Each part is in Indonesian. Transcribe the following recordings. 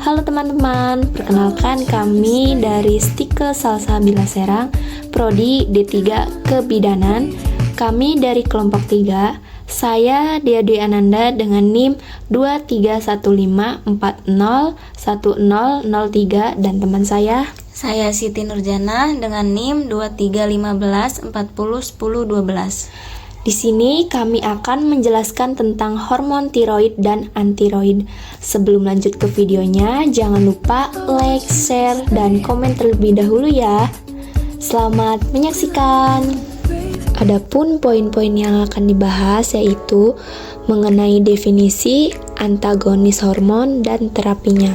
Halo teman-teman, perkenalkan kami dari Stike Salsabila Serang, Prodi D3 Kebidanan. Kami dari kelompok 3. Saya Dia Dwi Ananda dengan NIM 2315401003 dan teman saya Siti Nurjana dengan NIM 2315401012. Di sini kami akan menjelaskan tentang hormon tiroid dan antiroid. Sebelum lanjut ke videonya, jangan lupa like, share, dan komen terlebih dahulu ya. Selamat menyaksikan. Adapun poin-poin yang akan dibahas yaitu mengenai definisi antagonis hormon dan terapinya.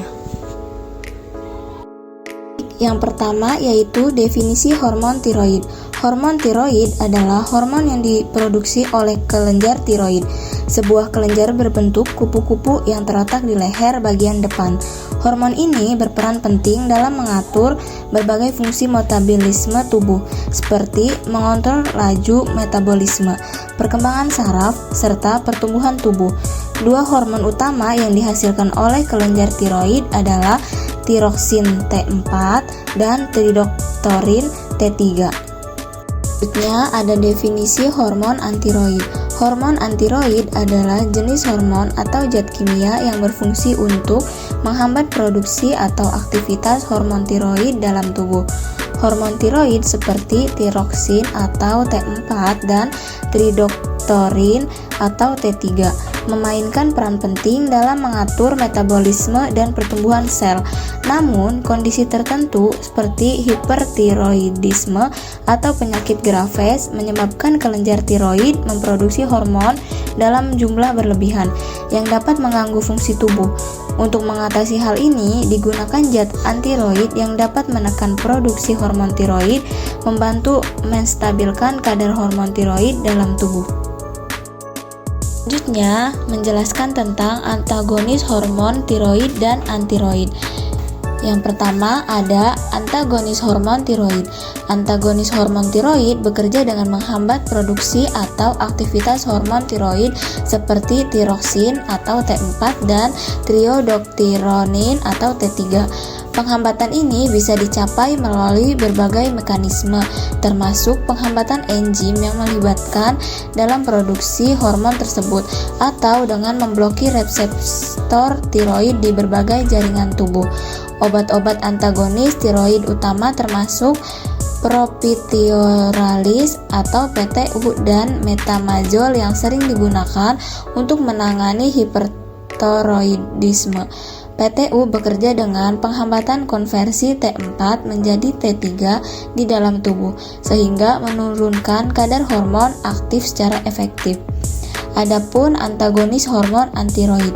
Yang pertama yaitu definisi hormon tiroid. Hormon tiroid adalah hormon yang diproduksi oleh kelenjar tiroid, sebuah kelenjar berbentuk kupu-kupu yang terletak di leher bagian depan. Hormon ini berperan penting dalam mengatur berbagai fungsi metabolisme tubuh, seperti mengontrol laju metabolisme, perkembangan saraf, serta pertumbuhan tubuh. Dua hormon utama yang dihasilkan oleh kelenjar tiroid adalah tiroksin T4 dan tridoktorin T3. Selanjutnya ada definisi hormon antiroid. Hormon antiroid adalah jenis hormon atau zat kimia yang berfungsi untuk menghambat produksi atau aktivitas hormon tiroid dalam tubuh. Hormon tiroid seperti tiroksin atau T4 dan tridoktorin atau T3 memainkan peran penting dalam mengatur metabolisme dan pertumbuhan sel. Namun, kondisi tertentu seperti hipertiroidisme atau penyakit Graves menyebabkan kelenjar tiroid memproduksi hormon dalam jumlah berlebihan yang dapat mengganggu fungsi tubuh. Untuk mengatasi hal ini, digunakan zat antiroid yang dapat menekan produksi hormon tiroid, membantu menstabilkan kadar hormon tiroid dalam tubuh. Selanjutnya, menjelaskan tentang antagonis hormon tiroid dan antiroid. Yang pertama ada antagonis hormon tiroid. Antagonis hormon tiroid bekerja dengan menghambat produksi atau aktivitas hormon tiroid seperti tiroksin atau T4 dan triiodoktironin atau T3. Penghambatan ini bisa dicapai melalui berbagai mekanisme, termasuk penghambatan enzim yang melibatkan dalam produksi hormon tersebut, atau dengan memblokir reseptor tiroid di berbagai jaringan tubuh. Obat-obat antagonis tiroid utama termasuk propitioralis atau PTU dan metamazol yang sering digunakan untuk menangani hipertiroidisme. PTU bekerja dengan penghambatan konversi T4 menjadi T3 di dalam tubuh, sehingga menurunkan kadar hormon aktif secara efektif. Adapun antagonis hormon antiroid.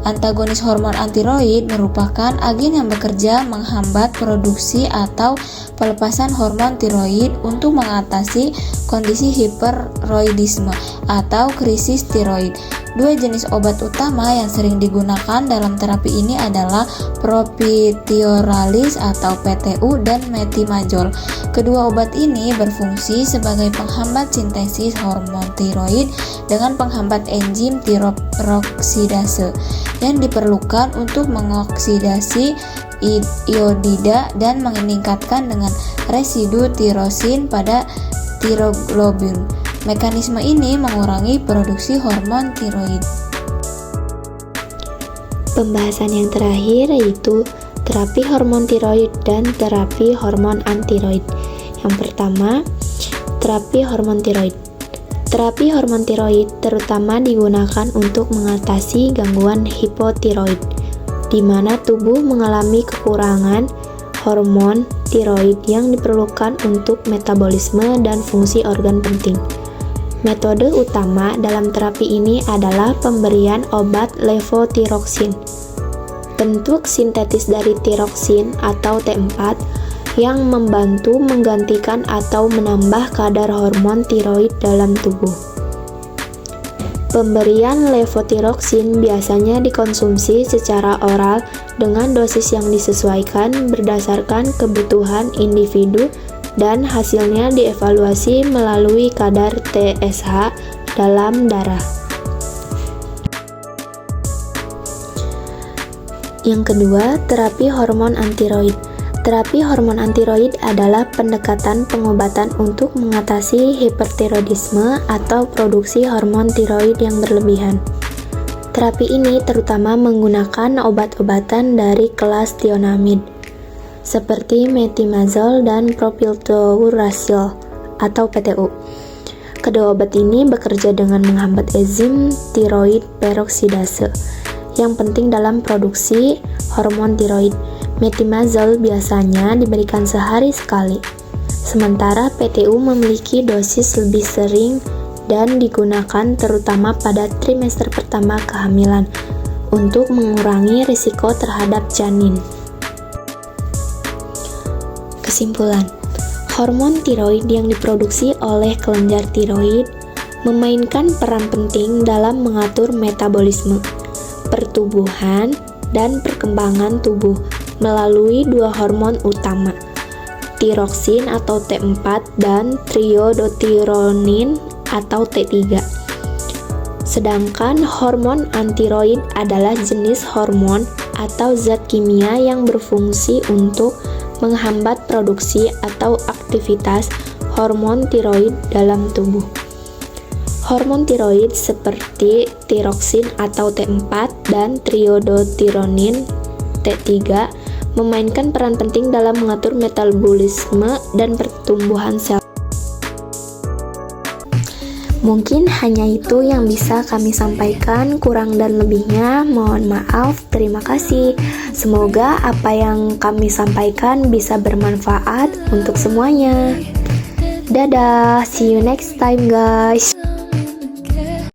Antagonis hormon antiroid merupakan agen yang bekerja menghambat produksi atau pelepasan hormon tiroid untuk mengatasi kondisi hipertiroidisme atau krisis tiroid. Dua jenis obat utama yang sering digunakan dalam terapi ini adalah propitioralis atau PTU dan metimazol. Kedua obat ini berfungsi sebagai penghambat sintesis hormon tiroid dengan penghambat enzim tiroperoxidase yang diperlukan untuk mengoksidasi iodida dan meningkatkan dengan residu tirosin pada tiroglobulin. Mekanisme ini mengurangi produksi hormon tiroid. Pembahasan yang terakhir yaitu terapi hormon tiroid dan terapi hormon antiroid. Yang pertama, terapi hormon tiroid. Terapi hormon tiroid terutama digunakan untuk mengatasi gangguan hipotiroid, di mana tubuh mengalami kekurangan hormon tiroid yang diperlukan untuk metabolisme dan fungsi organ penting. Metode utama dalam terapi ini adalah pemberian obat levotiroksin, bentuk sintetis dari tiroksin atau T4 yang membantu menggantikan atau menambah kadar hormon tiroid dalam tubuh. Pemberian levotiroksin biasanya dikonsumsi secara oral dengan dosis yang disesuaikan berdasarkan kebutuhan individu dan hasilnya dievaluasi melalui kadar TSH dalam darah. Yang kedua, terapi hormon antiroid. Terapi hormon antiroid adalah pendekatan pengobatan untuk mengatasi hipertiroidisme atau produksi hormon tiroid yang berlebihan. Terapi ini terutama menggunakan obat-obatan dari kelas thionamid, seperti metimazole dan propyltaurasil atau PTU. Kedua obat ini bekerja dengan menghambat enzim tiroid peroksidase yang penting dalam produksi hormon tiroid. Metimazole biasanya diberikan sehari sekali, sementara PTU memiliki dosis lebih sering dan digunakan terutama pada trimester pertama kehamilan untuk mengurangi risiko terhadap janin. Kesimpulan, hormon tiroid yang diproduksi oleh kelenjar tiroid memainkan peran penting dalam mengatur metabolisme, pertumbuhan, dan perkembangan tubuh melalui dua hormon utama, tiroksin atau T4 dan triiodothyronin atau T3. Sedangkan hormon antiroid adalah jenis hormon atau zat kimia yang berfungsi untuk menghambat produksi atau aktivitas hormon tiroid dalam tubuh. Hormon tiroid seperti tiroksin atau T4 dan triiodothyronin T3 memainkan peran penting dalam mengatur metabolisme dan pertumbuhan sel. Mungkin hanya itu yang bisa kami sampaikan, kurang dan lebihnya mohon maaf. Terima kasih. Semoga apa yang kami sampaikan bisa bermanfaat untuk semuanya. Dadah, see you next time guys.